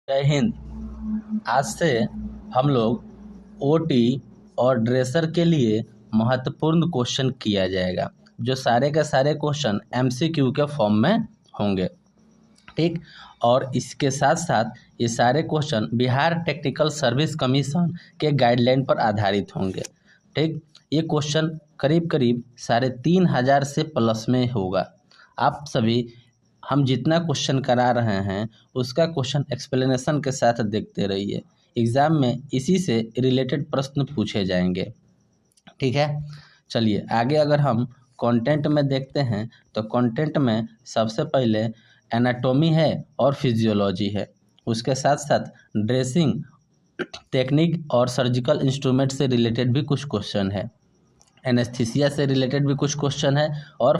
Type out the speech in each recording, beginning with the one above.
जय हिंद। आज से हम लोग ओटी और ड्रेसर के लिए महत्वपूर्ण क्वेश्चन किया जाएगा, जो सारे के सारे क्वेश्चन एमसीक्यू के फॉर्म में होंगे। ठीक, और इसके साथ साथ ये सारे question Bihar technical service commission के गाइडलाइन पर आधारित होंगे। ठीक, ये क्वेश्चन करीब करीब 3,500 से प्लस में होगा। आप सभी हम जितना क्वेश्चन करा रहे हैं उसका क्वेश्चन एक्सप्लेनेशन के साथ देखते रहिए। एग्ज़ाम में इसी से रिलेटेड प्रश्न पूछे जाएंगे। ठीक है, चलिए आगे अगर हम कंटेंट में देखते हैं तो कंटेंट में सबसे पहले एनाटॉमी है और फिजियोलॉजी है। उसके साथ साथ ड्रेसिंग टेक्निक और सर्जिकल इंस्ट्रूमेंट से रिलेटेड भी कुछ क्वेश्चन है। एनेस्थीसिया से रिलेटेड भी कुछ क्वेश्चन है और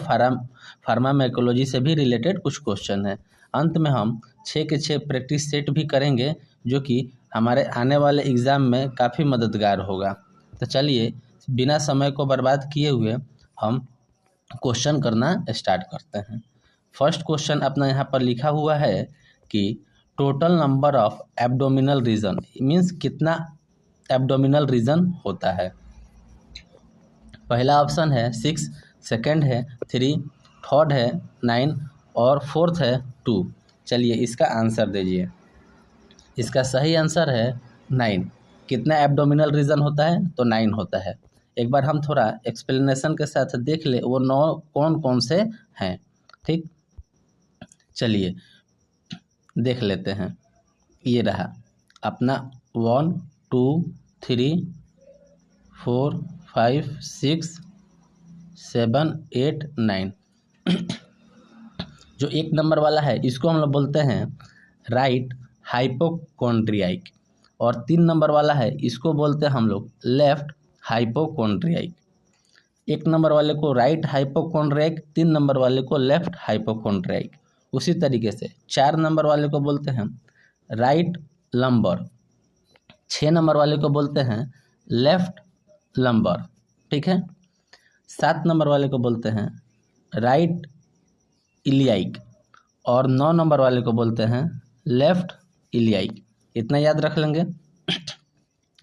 फार्मामेकोलॉजी से भी रिलेटेड कुछ क्वेश्चन है। अंत में हम 6 के 6 प्रैक्टिस सेट भी करेंगे, जो कि हमारे आने वाले एग्ज़ाम में काफ़ी मददगार होगा। तो चलिए बिना समय को बर्बाद किए हुए हम क्वेश्चन करना स्टार्ट करते हैं। फर्स्ट क्वेश्चन अपना यहाँ पर लिखा हुआ है कि total number of abdominal region means कितना एब्डोमिनल रीजन होता है। पहला ऑप्शन है 6, सेकंड है 3, थर्ड है 9 और फोर्थ है 2। चलिए इसका आंसर दीजिए। इसका सही आंसर है 9। कितना एब्डोमिनल रीजन होता है? तो 9 होता है। एक बार हम थोड़ा एक्सप्लेनेशन के साथ देख ले वो 9 कौन कौन से हैं। ठीक, चलिए देख लेते हैं। ये रहा अपना 1 2 3 4 5 6 7 8 9। जो 1 नंबर वाला है इसको हम लोग बोलते हैं राइट हाइपोकॉन्ड्रियाइक, और 3 नंबर वाला है इसको बोलते हैं हम लोग लेफ्ट हाइपोकॉन्ड्रियाइक। 1 नंबर वाले को राइट हाइपोकॉन्ड्रियाइक, 3 नंबर वाले को लेफ्ट हाइपोकॉन्ड्रियाइक। उसी तरीके से 4 नंबर वाले को बोलते हैं राइट लंबर, 6 नंबर वाले को बोलते हैं लेफ्ट लंबर। ठीक है, 7 नंबर वाले को बोलते हैं राइट इलियाइक, और 9 नंबर वाले को बोलते हैं लेफ्ट इलियाइक। इतना याद रख लेंगे।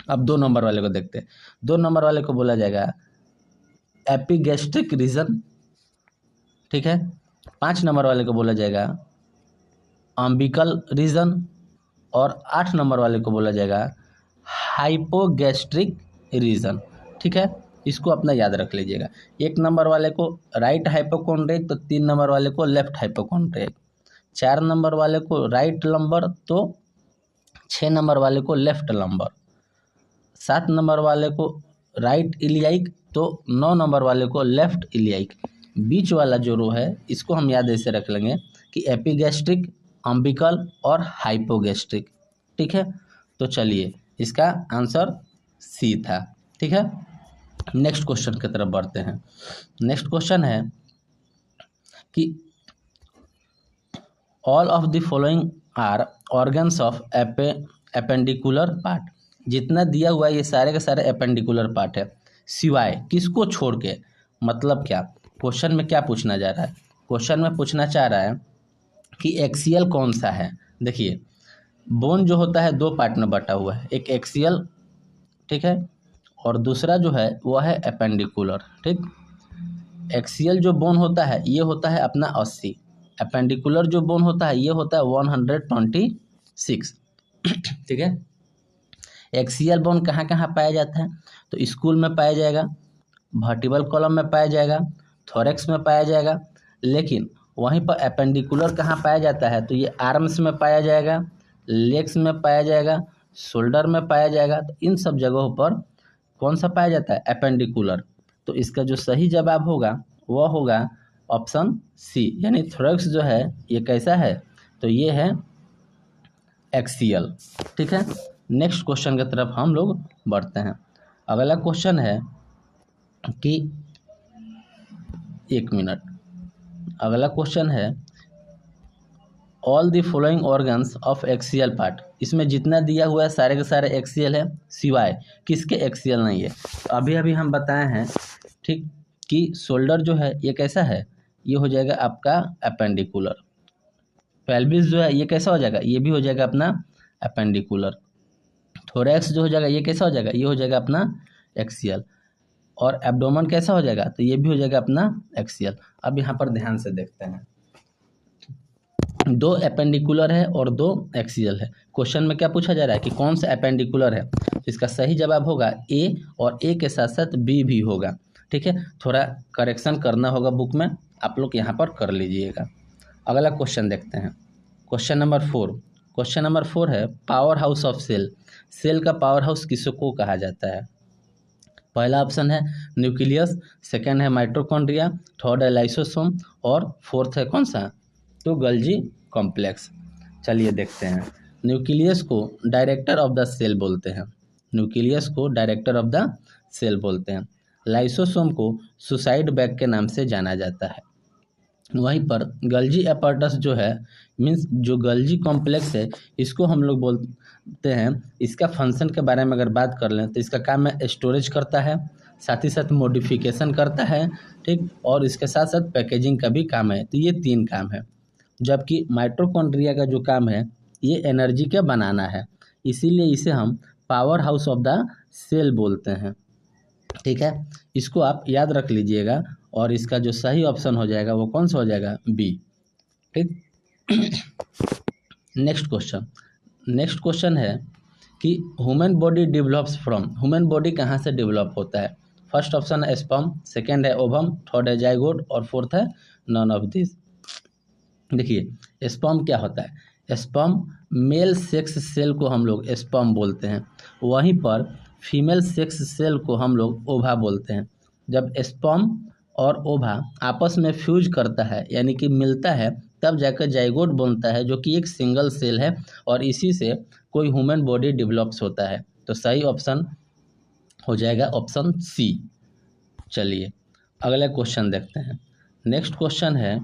अब 2 नंबर वाले को देखते हैं। 2 नंबर वाले को बोला जाएगा एपिगैस्ट्रिक रीजन। ठीक है, 5 नंबर वाले को बोला जाएगा अम्बिकल रीजन, और 8 नंबर वाले को बोला जाएगा हाइपोगैस्ट्रिक रीजन। ठीक है, इसको अपना याद रख लीजिएगा। 1 नंबर वाले को राइट हाइपोकॉन्ड्रियाइक, तो 3 नंबर वाले को लेफ्ट हाइपोकॉन्ड्रियाइक। 4 नंबर वाले को राइट लंबर, तो 6 नंबर वाले को लेफ्ट लंबर। 7 नंबर वाले को राइट इलियाइक, तो 9 नंबर वाले को लेफ्ट इलियाइक। बीच वाला जो रो है इसको हम याद ऐसे रख लेंगे कि एपिगैस्ट्रिक, अम्बिकल और हाइपोगैस्ट्रिक। ठीक है, तो चलिए इसका आंसर सी था। ठीक है, नेक्स्ट क्वेश्चन की तरफ बढ़ते हैं। नेक्स्ट क्वेश्चन है कि all of the following are organs of appendicular part. जितना दिया हुआ है ये सारे के सारे एपेंडिकुलर पार्ट है, सिवाय किसको छोड़ के। मतलब क्या, क्वेश्चन में क्या पूछना जा रहा है? क्वेश्चन में पूछना चाह रहा है कि एक्सियल कौन सा है। देखिए बोन जो होता है 2 पार्ट में बटा हुआ है, एक एक्सियल, ठीक है, और दूसरा जो है वो है एपेंडिकुलर। ठीक, एक्सियल जो बोन होता है ये होता है अपना 80, एपेंडिकुलर जो बोन होता है ये होता है 126। ठीक है, एक्सियल बोन कहाँ कहाँ पाया जाता है? तो स्कूल में पाया जाएगा, वर्टिब्रल कॉलम में पाया जाएगा, थोरैक्स में पाया जाएगा। लेकिन वहीं पर एपेंडिकुलर कहाँ पाया जाता है? तो ये आर्म्स में पाया जाएगा, लेग्स में पाया जाएगा, शोल्डर में पाया जाएगा। तो इन सब जगहों पर कौन सा पाया जाता है? एपेंडिकुलर। तो इसका जो सही जवाब होगा वह होगा ऑप्शन सी, यानी थोरैक्स जो है ये कैसा है? तो ये है एक्सियल। ठीक है, नेक्स्ट क्वेश्चन की तरफ हम लोग बढ़ते हैं। अगला क्वेश्चन है कि 1 मिनट, अगला क्वेश्चन है all the following organs of axial part. इसमें जितना दिया हुआ है सारे के सारे एक्सियल है, सिवाय किसके एक्सियल नहीं है। अभी अभी हम बताए हैं ठीक कि शोल्डर जो है ये कैसा है? ये हो जाएगा आपका एपेंडिकुलर। पेल्विस जो है ये कैसा हो जाएगा? ये भी हो जाएगा अपना एपेंडिकुलर। थोरैक्स जो हो जाएगा ये कैसा हो जाएगा, ये हो जाएगा अपना एक्सियल। और एब्डोमेन कैसा हो जाएगा, तो ये भी हो जाएगा अपना एक्सियल। अब यहाँ पर ध्यान से देखते हैं, दो एपेंडिकुलर है और दो एक्सियल है। क्वेश्चन में क्या पूछा जा रहा है कि कौन सा एपेंडिकुलर है, तो इसका सही जवाब होगा ए, और ए के साथ साथ बी भी होगा। ठीक है, थोड़ा करेक्शन करना होगा बुक में, आप लोग यहाँ पर कर लीजिएगा। अगला क्वेश्चन देखते हैं, क्वेश्चन नंबर 4। क्वेश्चन नंबर 4 है power house of cell. Cell का पावर हाउस किसको कहा जाता है। पहला ऑप्शन है न्यूक्लियस, सेकंड है माइटोकॉन्ड्रिया, थर्ड है लाइसोसोम, और फोर्थ है कौन सा, तो गोल्गी कॉम्प्लेक्स। चलिए देखते हैं, न्यूक्लियस को डायरेक्टर ऑफ द सेल बोलते हैं, न्यूक्लियस को डायरेक्टर ऑफ द सेल बोलते हैं। लाइसोसोम को सुसाइड बैग के नाम से जाना जाता है। वहीं पर गोल्गी एपार्टस जो है, मीन्स जो गोल्गी कॉम्प्लेक्स है, इसको हम लोग बोलते हैं, इसका फंक्शन के बारे में अगर बात कर लें तो इसका काम है स्टोरेज करता है, साथ ही साथ मॉडिफिकेशन करता है, ठीक, और इसके साथ साथ पैकेजिंग का भी काम है। तो ये 3 काम है। जबकि माइटोकॉन्ड्रिया का जो काम है ये एनर्जी के बनाना है, इसीलिए इसे हम power house of the cell बोलते हैं। ठीक है, इसको आप याद रख लीजिएगा, और इसका जो सही ऑप्शन हो जाएगा वो कौन सा हो जाएगा, बी। ठीक, नेक्स्ट क्वेश्चन है कि human body develops from, human body कहाँ से डेवलप होता है। फर्स्ट ऑप्शन है स्पर्म, सेकेंड है ओवम, थर्ड है जाइगोट, और फोर्थ है नॉन ऑफ दिस। देखिए स्पर्म क्या होता है, स्पर्म मेल सेक्स सेल को हम लोग स्पर्म बोलते हैं, वहीं पर फीमेल सेक्स सेल को हम लोग ओवा बोलते हैं। जब स्पर्म और ओवा आपस में फ्यूज करता है, यानी कि मिलता है, तब जाकर जाइगोट बनता है, जो कि एक सिंगल सेल है, और इसी से कोई ह्यूमन बॉडी डेवलप्स होता है। तो सही ऑप्शन हो जाएगा ऑप्शन सी। चलिए अगला क्वेश्चन देखते हैं। नेक्स्ट क्वेश्चन है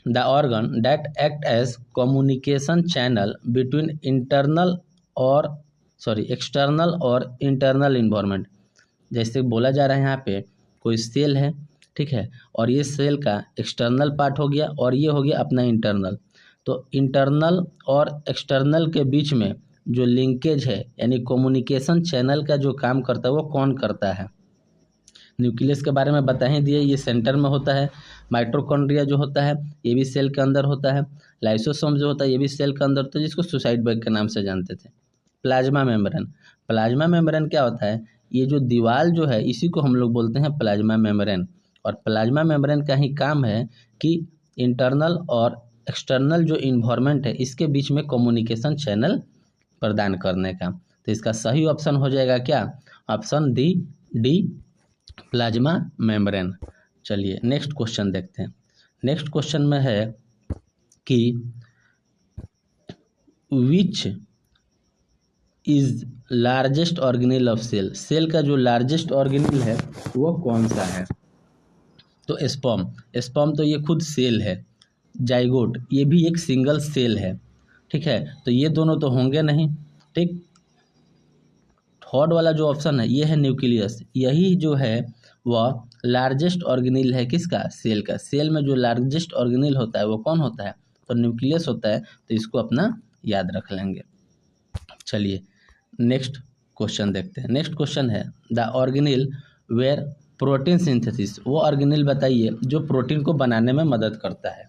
the organ that act as communication channel between external और इंटरनल इन्वायरमेंट। जैसे बोला जा रहा है यहाँ पे कोई सेल है, ठीक है, और ये सेल का एक्सटर्नल पार्ट हो गया और ये हो गया अपना इंटरनल। तो इंटरनल और एक्सटर्नल के बीच में जो लिंकेज है, यानी कम्युनिकेशन चैनल का जो काम करता है वो कौन करता है। न्यूक्लियस के बारे में बता ही दिए, ये सेंटर में होता है। माइटोकॉन्ड्रिया जो होता है ये भी सेल के अंदर होता है। लाइसोसोम जो होता है ये भी सेल के अंदर होता है, जिसको सुसाइड बैग के नाम से जानते थे। प्लाज्मा मेम्ब्रेन क्या होता है, ये जो दीवार जो है इसी को हम लोग बोलते हैं प्लाज्मा मेम्ब्रेन। और प्लाज्मा मेम्ब्रेन का ही काम है कि इंटरनल और एक्सटर्नल जो इन्वायरमेंट है इसके बीच में कम्युनिकेशन चैनल प्रदान करने का। तो इसका सही ऑप्शन हो जाएगा क्या, ऑप्शन डी प्लाज्मा मेम्ब्रेन। चलिए नेक्स्ट क्वेश्चन देखते हैं। नेक्स्ट क्वेश्चन में है कि which is largest organelle of cell, cell का जो लार्जेस्ट ऑर्गेनेल है वो कौन सा है। तो स्पर्म तो ये खुद सेल है। जाइगोट ये भी एक सिंगल सेल है, ठीक है, तो ये दोनों तो होंगे नहीं। ठीक, थर्ड वाला जो ऑप्शन है ये है न्यूक्लियस, यही जो है वह लार्जेस्ट ऑर्गेनेल है किसका, सेल का। सेल में जो लार्जेस्ट ऑर्गेनेल होता है वो कौन होता है, तो न्यूक्लियस होता है। तो इसको अपना याद रख लेंगे। चलिए नेक्स्ट क्वेश्चन देखते हैं। नेक्स्ट क्वेश्चन है the organelle where protein synthesis, वो ऑर्गेनेल बताइए जो प्रोटीन को बनाने में मदद करता है।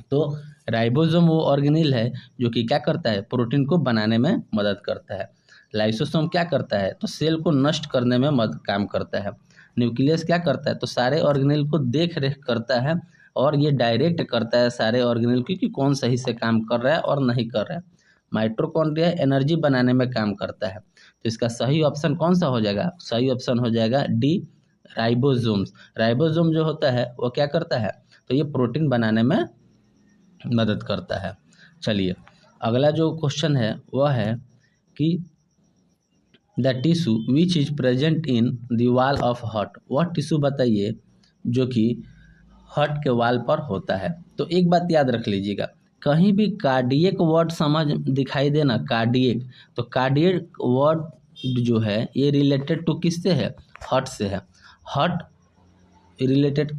तो राइबोसोम वो ऑर्गेनेल है जो कि क्या करता है, प्रोटीन को बनाने में मदद करता है। लाइसोसोम क्या करता है, तो सेल को नष्ट करने में मदद काम करता है। न्यूक्लियस क्या करता है, तो सारे ऑर्गेनेल को देख रेख करता है, और ये डायरेक्ट करता है सारे ऑर्गेनेल की कि कौन सही से काम कर रहा है और नहीं कर रहा है। माइटोकॉन्ड्रिया एनर्जी बनाने में काम करता है। तो इसका सही ऑप्शन कौन सा हो जाएगा, सही ऑप्शन हो जाएगा डी राइबोसोम्स। राइबोसोम जो होता है वो क्या करता है, तो ये प्रोटीन बनाने में मदद करता है। चलिए अगला जो क्वेश्चन है वह है कि the tissue which is present in the wall of heart, वह टिश्यू बताइए जो कि हार्ट के वाल पर होता है। तो एक बात याद रख लीजिएगा, कहीं भी कार्डियक वर्ड समझ दिखाई देना, कार्डियक, तो कार्डियक वर्ड जो है ये रिलेटेड टू किससे है, हार्ट से है। Heart related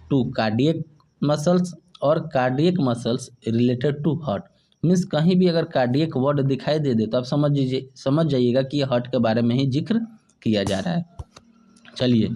to cardiac muscles और cardiac muscles related to heart. Means कहीं भी अगर कार्डियक वर्ड दिखाई दे तो आप समझ जाइएगा कि ये हार्ट के बारे में ही जिक्र किया जा रहा है। चलिए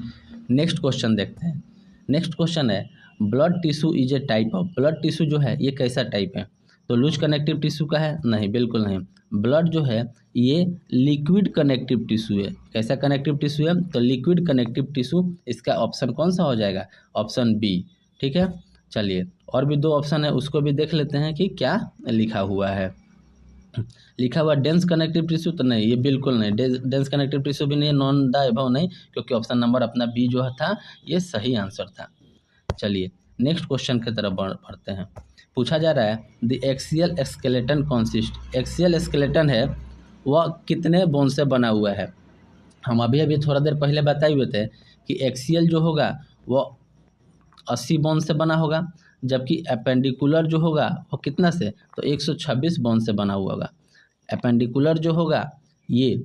नेक्स्ट क्वेश्चन देखते हैं। नेक्स्ट क्वेश्चन है blood tissue is a type of. Blood tissue जो है ये कैसा टाइप है? तो लूज कनेक्टिव टिश्यू का है? नहीं, बिल्कुल नहीं। ब्लड जो है ये लिक्विड कनेक्टिव टिश्यू है। कैसा कनेक्टिव टिश्यू है? तो लिक्विड कनेक्टिव टिश्यू। इसका ऑप्शन कौन सा हो जाएगा? Option B. ठीक है, चलिए और भी दो ऑप्शन है उसको भी देख लेते हैं कि क्या लिखा हुआ है। लिखा हुआ डेंस कनेक्टिव टिश्यू तो नहीं, ये बिल्कुल नहीं। डेंस कनेक्टिव टिश्यू भी नहीं, नॉन द अबव नहीं, क्योंकि ऑप्शन नंबर अपना बी जो था ये सही आंसर था। चलिए नेक्स्ट क्वेश्चन की तरफ बढ़ते हैं। पूछा जा रहा है the axial skeleton consist. Axial skeleton है वह कितने बोन से बना हुआ है? हम अभी थोड़ा देर पहले बताए हुए थे कि एक्सियल जो होगा वो 80 बोन से बना होगा, जबकि एपेंडिकुलर जो होगा वो कितना से? तो 126 बोन से बना हुआ होगा। एपेंडिकुलर जो होगा ये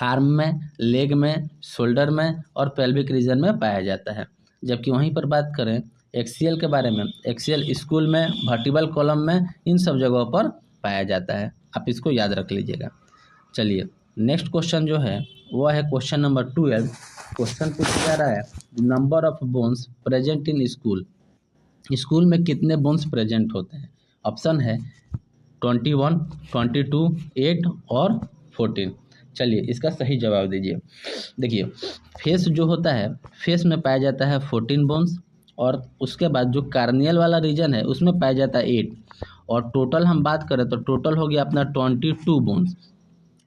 आर्म में, लेग में, शोल्डर में और पेल्विक रीजन में पाया जाता है। जबकि वहीं पर बात करें एक्सियल के बारे में, एक्सियल स्कूल में, वर्टिब्रल कॉलम में, इन सब जगहों पर पाया जाता है। आप इसको याद रख लीजिएगा। चलिए नेक्स्ट क्वेश्चन जो है वह है क्वेश्चन नंबर 12। क्वेश्चन पूछा जा रहा है number of bones present in school. School में कितने बोन्स प्रेजेंट होते हैं? ऑप्शन है 21, 22, 8 और 14। चलिए इसका सही जवाब दीजिए। देखिए फेस जो होता है, फेस में पाया जाता है 14 बोन्स, और उसके बाद जो कार्नियल वाला रीजन है उसमें पाया जाता है 8, और टोटल हम बात करें तो टोटल हो गया अपना 22 बोन्स।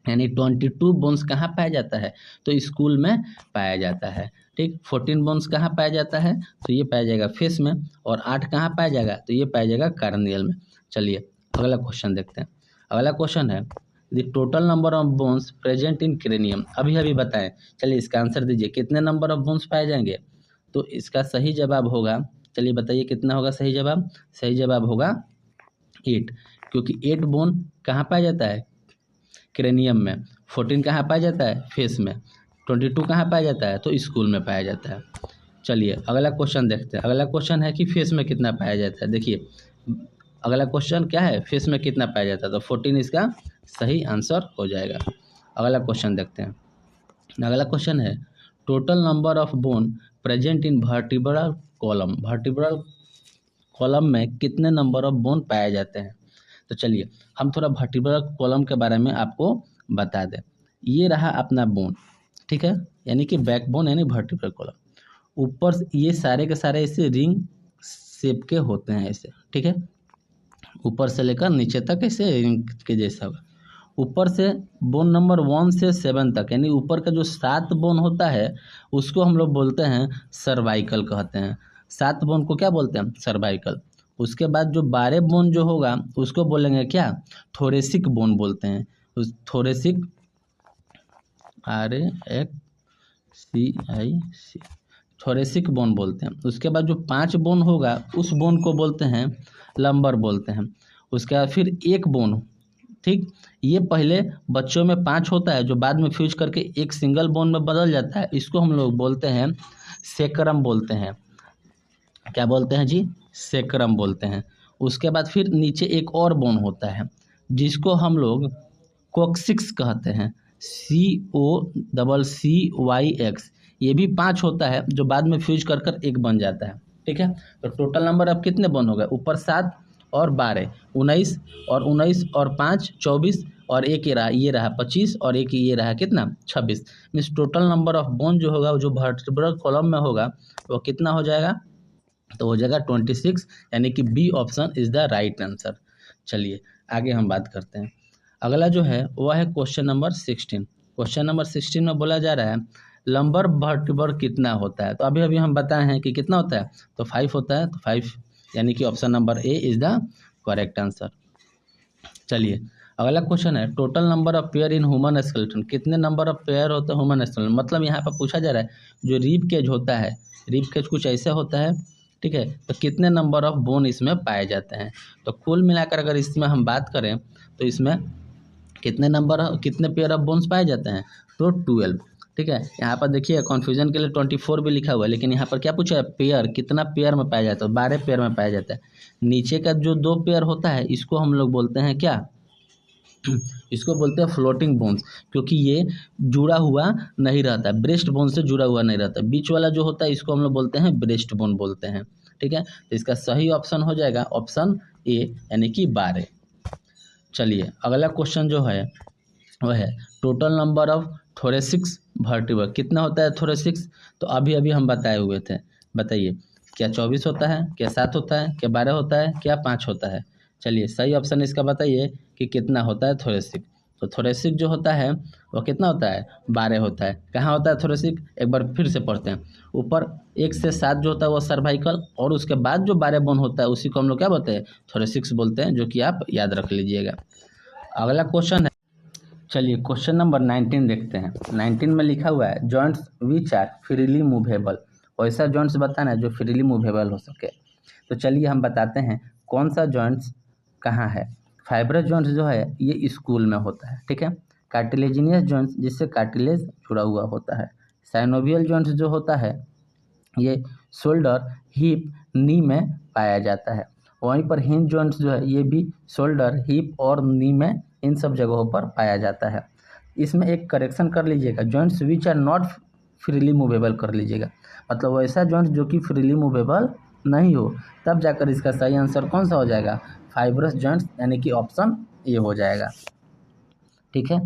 यानी 22 बोन्स कहाँ पाया जाता है? तो स्कूल में पाया जाता है। ठीक, 14 बोन्स कहाँ पाया जाता है? तो ये पाया जाएगा फेस में, और 8 कहाँ पाया जाएगा? तो ये पाया जाएगा कार्नियल में। चलिए अगला क्वेश्चन देखते हैं। अगला क्वेश्चन है the total number of bones present in cranium. अभी बताएं। चलिए इसका आंसर दीजिए, कितने नंबर ऑफ बोन्स पाए जाएंगे? तो इसका सही जवाब होगा, चलिए बताइए कितना होगा सही जवाब? सही जवाब होगा 8, क्योंकि 8 बोन कहाँ पाया जाता है? क्रेनियम में। 14 कहाँ पाया जाता है? फेस में। 22 कहाँ पाया जाता है? तो स्कूल में पाया जाता है। चलिए अगला क्वेश्चन देखते हैं। अगला क्वेश्चन है कि फेस में कितना पाया जाता है। देखिए अगला क्वेश्चन क्या है, फेस में कितना पाया जाता है? तो 14 इसका सही आंसर हो जाएगा। अगला क्वेश्चन देखते हैं। अगला क्वेश्चन है total number of bone present in vertebral column. Vertebral column में कितने नंबर ऑफ बोन पाए जाते हैं? तो चलिए हम थोड़ा वर्टिब्रल कॉलम के बारे में आपको बता दें। ये रहा अपना बोन, ठीक है, यानी कि बैक बोन यानी वर्टिब्रल कॉलम। ऊपर से ये सारे के सारे ऐसे रिंग शेप के होते हैं ऐसे, ठीक है, ऊपर से लेकर नीचे तक ऐसे रिंग के जैसा होगा। ऊपर से बोन नंबर 1 से 7 तक, यानी ऊपर का जो 7 बोन होता है उसको हम लोग बोलते हैं सर्वाइकल कहते हैं। 7 बोन को क्या बोलते हैं? सर्वाइकल। उसके बाद जो 12 बोन जो होगा उसको बोलेंगे क्या? थोरेसिक बोन बोलते हैं। उस थोरेसिक, RACIC, थोरेसिक बोन बोलते हैं। उसके बाद जो 5 बोन होगा उस बोन को बोलते हैं लंबर बोलते हैं। उसके बाद फिर 1 बोन, ठीक, ये पहले बच्चों में 5 होता है जो बाद में फ्यूज करके एक सिंगल बोन में बदल जाता है। इसको हम लोग बोलते हैं सेक्रम बोलते हैं। क्या बोलते हैं जी? सेक्रम बोलते हैं। उसके बाद फिर नीचे एक और बोन होता है जिसको हम लोग कोक्सिक्स कहते हैं, COCCYX। ये भी 5 होता है जो बाद में फ्यूज कर एक बन जाता है, ठीक है। तो टोटल नंबर अब कितने बोन हो गए? ऊपर 7 और 12 19, और 19 और 5 24, और एक ये रहा 25, और एक ये रहा कितना? 26। Means total number of bone जो होगा जो वर्टिब्रल कॉलम में होगा वो कितना हो जाएगा? तो हो जाएगा 26, यानी कि B option is the right answer. चलिए आगे हम बात करते हैं। अगला जो है वह है क्वेश्चन नंबर 16। क्वेश्चन नंबर 16 में बोला जा रहा है लंबर वर्टिब्रल कितना होता है? तो अभी हम बताए हैं कि कितना होता है, तो 5 होता है। तो 5 यानी कि option number A is the correct answer. चलिए अगला क्वेश्चन है total number of pair in human skeleton. कितने नंबर ऑफ पेयर होते हैं ह्यूमन स्केलेटन? मतलब यहाँ पर पूछा जा रहा है जो रिब केज होता है, रिब केज कुछ ऐसे होता है, ठीक है, तो कितने नंबर ऑफ बोन इसमें पाए जाते हैं? तो कुल मिलाकर अगर इसमें हम बात करें तो इसमें कितने पेयर ऑफ बोन्स पाए जाते हैं? तो 12। ठीक है। यहाँ पर देखिए कन्फ्यूजन के लिए 24 भी लिखा हुआ है, लेकिन यहाँ पर क्या पूछा है, पेयर कितना पेयर में पाया जाता है, 12 पेयर में पाया जाता है। नीचे का जो 2 पेयर होता है इसको हम लोग बोलते हैं क्या, इसको बोलते हैं फ्लोटिंग बोन्स, क्योंकि ये जुड़ा हुआ नहीं रहता, ब्रेस्ट बोन से जुड़ा हुआ नहीं रहता। बीच वाला जो होता है इसको हम लोग बोलते हैं ब्रेस्ट बोन बोलते हैं। ठीक है, तो इसका सही ऑप्शन हो जाएगा ऑप्शन ए यानी कि 12। चलिए अगला क्वेश्चन जो है वह है टोटल नंबर ऑफ थोरेसिक्स वर्टिब्रा, कितना होता है थोरेसिक्स, तो अभी अभी हम बताए हुए थे। बताइए क्या 24 होता है, क्या 7 होता है, क्या 12 होता है, क्या 5 होता है। चलिए सही ऑप्शन इसका बताइए कि कितना होता है थोरेसिक। तो थोरेसिक जो होता है वो कितना होता है, 12 होता है। कहाँ होता है थोरेसिक, एक बार फिर से पढ़ते हैं। ऊपर 1 से 7 जो होता है वो सर्वाइकल, और उसके बाद जो 12 बोन होता है उसी को हम लोग क्या बोलते हैं, थोरेसिक्स बोलते हैं, जो कि आप याद रख लीजिएगा। अगला क्वेश्चन है, चलिए क्वेश्चन नंबर 19 देखते हैं। 19 में लिखा हुआ है joints which are freely movable, वैसा जॉइंट्स बताना है जो फ्रीली मूवेबल हो सके। तो चलिए हम बताते हैं कौन सा जॉइंट्स कहाँ है। फाइब्रस जॉइंट्स जो है ये स्कूल में होता है, ठीक है। कार्टिलेजिनियस जॉइंट्स जिससे कार्टिलेज जुड़ा हुआ होता है। साइनोवियल जॉइंट्स जो होता है ये शोल्डर, हिप, नी में पाया जाता है। वहीं पर हिंज जॉइंट्स जो है ये भी शोल्डर, हिप और नी में इन सब जगहों पर पाया जाता है। इसमें एक करेक्शन कर लीजिएगा, joints which are not freely movable कर लीजिएगा, मतलब वैसा जॉइंट जो कि फ्रीली मूवेबल नहीं हो, तब जाकर इसका सही आंसर कौन सा हो जाएगा, फाइब्रस जॉइंट्स यानी कि ऑप्शन ए हो जाएगा। ठीक है,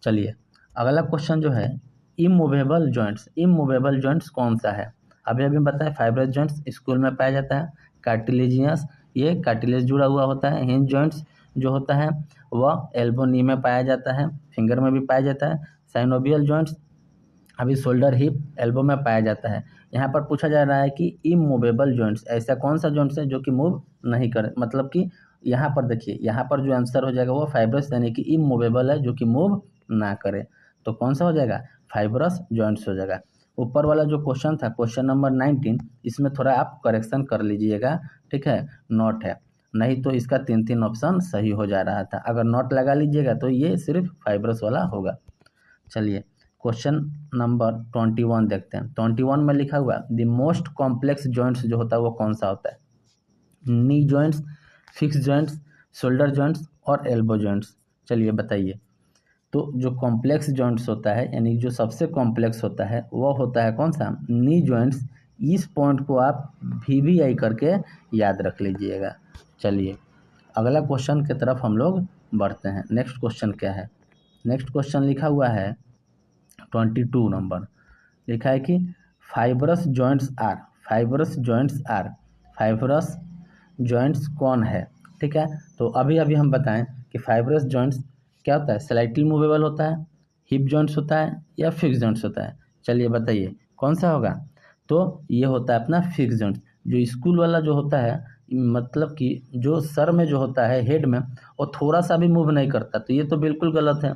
चलिए अगला क्वेश्चन जो है इमूवेबल जॉइंट्स, इमूवेबल जॉइंट्स कौन सा है। अभी अभी बताएं फाइब्रस जॉइंट्स स्कूल में पाया जाता है। कार्टिलेजियस ये कार्टिलेज जुड़ा हुआ होता है। हिंज जॉइंट्स जो होता है वह एल्बो नी में पाया जाता है, फिंगर में भी पाया जाता है। साइनोवियल जॉइंट्स अभी शोल्डर, हिप, एल्बो में पाया जाता है। यहाँ पर पूछा जा रहा है कि इमूवेबल जॉइंट्स ऐसा कौन सा जॉइंट्स है जो कि मूव नहीं करे, मतलब कि यहाँ पर देखिए यहाँ पर जो आंसर हो जाएगा वो फाइब्रस यानी कि इमूवेबल है जो कि मूव ना करे, तो कौन सा हो जाएगा, फाइब्रस जॉइंट्स हो जाएगा। ऊपर वाला जो क्वेश्चन था क्वेश्चन नंबर 19, इसमें थोड़ा आप करेक्शन कर लीजिएगा, ठीक है, नोट है, नहीं तो इसका 3 ऑप्शन सही हो जा रहा था। अगर नोट लगा लीजिएगा तो ये सिर्फ फाइब्रस वाला होगा। चलिए क्वेश्चन नंबर 21 देखते हैं। 21 में लिखा हुआ द मोस्ट कॉम्प्लेक्स जॉइंट्स जो होता है वो कौन सा होता है, knee joints, fix joints, shoulder joints और एल्बो जॉइंट्स। चलिए बताइए, तो जो कॉम्प्लेक्स जॉइंट्स होता है यानी जो सबसे कॉम्प्लेक्स होता है वो होता है कौन सा, नी जॉइंट्स। इस पॉइंट को आप VVI करके याद रख लीजिएगा। चलिए अगला क्वेश्चन की तरफ हम लोग बढ़ते हैं। नेक्स्ट क्वेश्चन क्या है, नेक्स्ट क्वेश्चन लिखा हुआ है 22 नंबर, लिखा है कि fibrous joints are, fibrous joints are, fibrous joints कौन है। ठीक है, तो अभी अभी हम बताएं कि फाइब्रस जॉइंट्स क्या होता है, स्लाइटली मूवेबल होता है, हिप जॉइंट्स होता है या फिक्स जॉइंट्स होता है। चलिए बताइए कौन सा होगा, तो ये होता है अपना फिक्स जॉइंट्स। जो स्कूल वाला जो होता है, मतलब कि जो सर में जो होता है हेड में, वो थोड़ा सा भी मूव नहीं करता, तो ये तो बिल्कुल गलत है।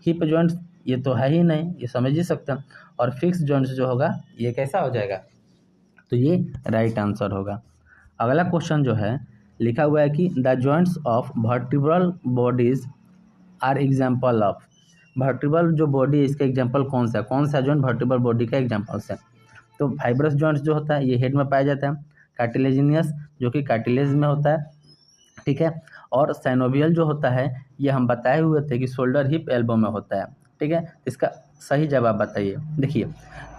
हिप जॉइंट्स ये तो है ही नहीं, ये समझ ही सकते हैं। और फिक्स जॉइंट्स जो होगा ये कैसा हो जाएगा, तो ये राइट आंसर होगा। अगला क्वेश्चन जो है लिखा हुआ है कि the joints of vertebral bodies are example of, vertebral जो बॉडी है इसका एग्जाम्पल कौन सा जॉइंट वर्टिब्रल बॉडी का एग्जाम्पल्स है। तो फाइब्रस जॉइंट्स जो होता है ये हेड में पाया जाता है। कार्टिलेजिनियस जो कि कार्टिलेज में होता है, ठीक है। और साइनोवियल जो होता है ये हम बताए हुए थे कि शोल्डर, हिप, एल्बो में होता है, ठीक है। इसका सही जवाब बताइए। देखिए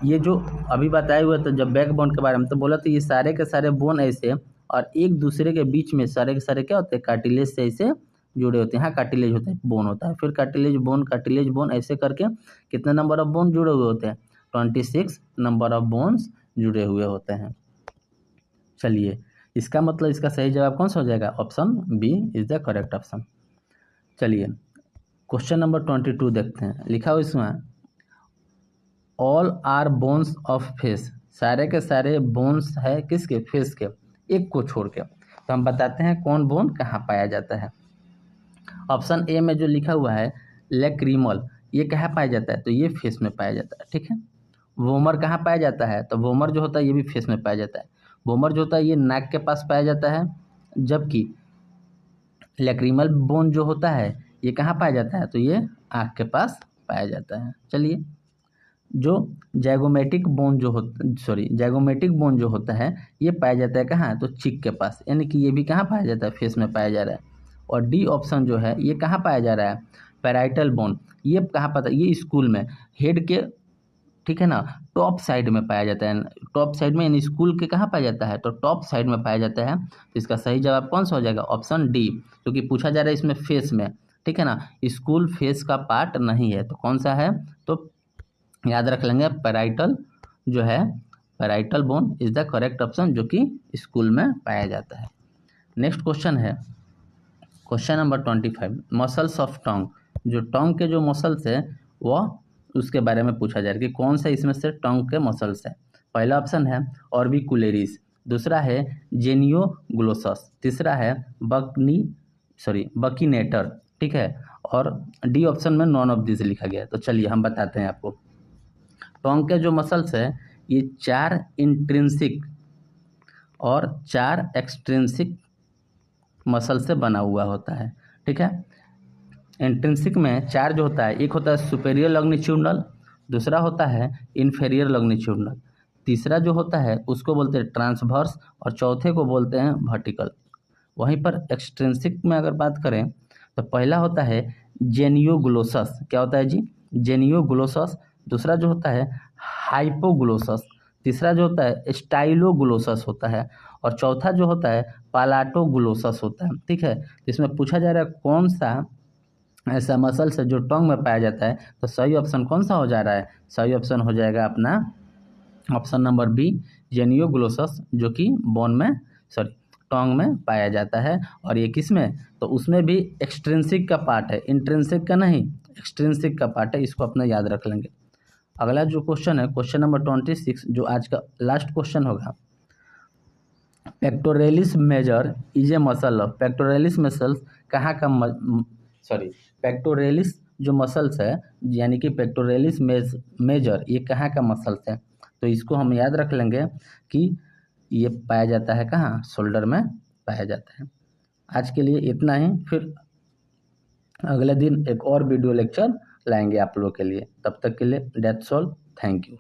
ये जो अभी बताए हुए थे जब बैक बोन के बारे में, तो बोला तो ये सारे के सारे बोन ऐसे और एक दूसरे के बीच में सारे के सारे क्या होते हैं, कार्टिलेज से ऐसे जुड़े होते हैं। हाँ कार्टिलेज होता है, बोन होता है, फिर कार्टिलेज बोन ऐसे करके कितने नंबर ऑफ बोन जुड़े हुए होते हैं, 26 नंबर ऑफ बोन्स जुड़े हुए होते हैं। चलिए इसका मतलब इसका सही जवाब कौन सा हो जाएगा, option B is the correct option. चलिए क्वेश्चन नंबर 22 देखते हैं। लिखा हुआ इसमें all are bones of face, सारे के सारे बोन्स है किसके, फेस के, एक को छोड़ के। तो हम बताते हैं कौन बोन कहाँ पाया जाता है। ऑप्शन ए में जो लिखा हुआ है लैक्रिमल, ये कहाँ पाया जाता है, तो ये फेस में पाया जाता है, ठीक है। वोमर कहाँ पाया जाता है, तो वोमर जो होता है ये भी फेस में पाया जाता है। वोमर जो होता है ये नाक के पास पाया जाता है, जबकि लैक्रिमल बोन जो होता है ये कहाँ पाया जाता है, तो ये आँख के पास पाया जाता है। चलिए जो जैगोमेटिक बोन जो जैगोमेटिक बोन जो होता है ये पाया जाता है कहाँ, तो चिक के पास, यानी कि ये भी कहाँ पाया जाता है, फेस में पाया जा रहा है। और डी ऑप्शन जो है ये कहाँ पाया जा रहा है, पैराइटल बोन, ये कहाँ पता, ये स्कूल में हेड के, ठीक है ना, टॉप साइड में पाया जाता है, टॉप साइड में, यानी स्कूल के कहाँ पाया जाता है, तो टॉप साइड में पाया जाता है। तो इसका सही जवाब कौन सा हो जाएगा, ऑप्शन डी, क्योंकि पूछा जा रहा है इसमें फेस में, ठीक है ना, स्कूल फेस का पार्ट नहीं है, तो कौन सा है, तो याद रख लेंगे पैराइटल जो है, parietal bone is the correct option, जो कि स्कूल में पाया जाता है। नेक्स्ट क्वेश्चन है question number 25, muscles of Tong, जो टोंग के जो मसल्स है वह उसके बारे में पूछा जा रहा है कि कौन सा इसमें से टोंग के मसल्स है। पहला ऑप्शन है ऑर्बिकुलेरिस, दूसरा है जेनियोग्लोसस, तीसरा है बकीनेटर, ठीक है, और डी ऑप्शन में नॉन ऑफ दिस लिखा गया है। तो चलिए हम बताते हैं आपको। टोंग के जो मसल्स है ये 4 इंट्रिंसिक और 4 एक्सट्रिंसिक मसल से बना हुआ होता है, ठीक है। इंट्रिंसिक में 4 जो होता है, एक होता है सुपेरियर लॉन्गिट्यूडनल, दूसरा होता है इन्फेरियर लॉन्गिट्यूडनल, तीसरा जो होता है उसको बोलते हैं ट्रांसवर्स, और चौथे को बोलते हैं वर्टिकल। वहीं पर एक्सट्रिंसिक में अगर बात करें तो पहला होता है जेनियोग्लोसस, क्या होता है जी, जेनियोग्लोसस, दूसरा जो होता है हाइपोग्लोसस, तीसरा जो होता है स्टाइलोग्लोसस होता है, और चौथा जो होता है पालाटोग्लोसस होता है, ठीक है। इसमें पूछा जा रहा है कौन सा ऐसा मसल्स है जो टोंग में पाया जाता है, तो सही ऑप्शन कौन सा हो जा रहा है, सही ऑप्शन हो जाएगा अपना ऑप्शन नंबर बी, जेनियोग्लोसस, जो कि बोन में टोंग में पाया जाता है। और ये किस में, तो उसमें भी एक्सट्रिंसिक का पार्ट है, इंट्रिंसिक का नहीं, एक्सट्रिंसिक का पार्ट है, इसको अपना याद रख लेंगे। अगला जो क्वेश्चन है क्वेश्चन नंबर 26, जो आज का लास्ट क्वेश्चन होगा, pectoralis major is a muscle of, pectoralis muscles कहाँ का पेक्टोरेलिस जो मसल्स है, यानी कि पेक्टोरेलिस मेजर ये कहाँ का मसल्स है, तो इसको हम याद रख लेंगे कि ये पाया जाता है कहाँ, शोल्डर में पाया जाता है। आज के लिए इतना ही, फिर अगले दिन एक और वीडियो लेक्चर लाएंगे आप लोगों के लिए। तब तक के लिए दैट्स ऑल, थैंक यू।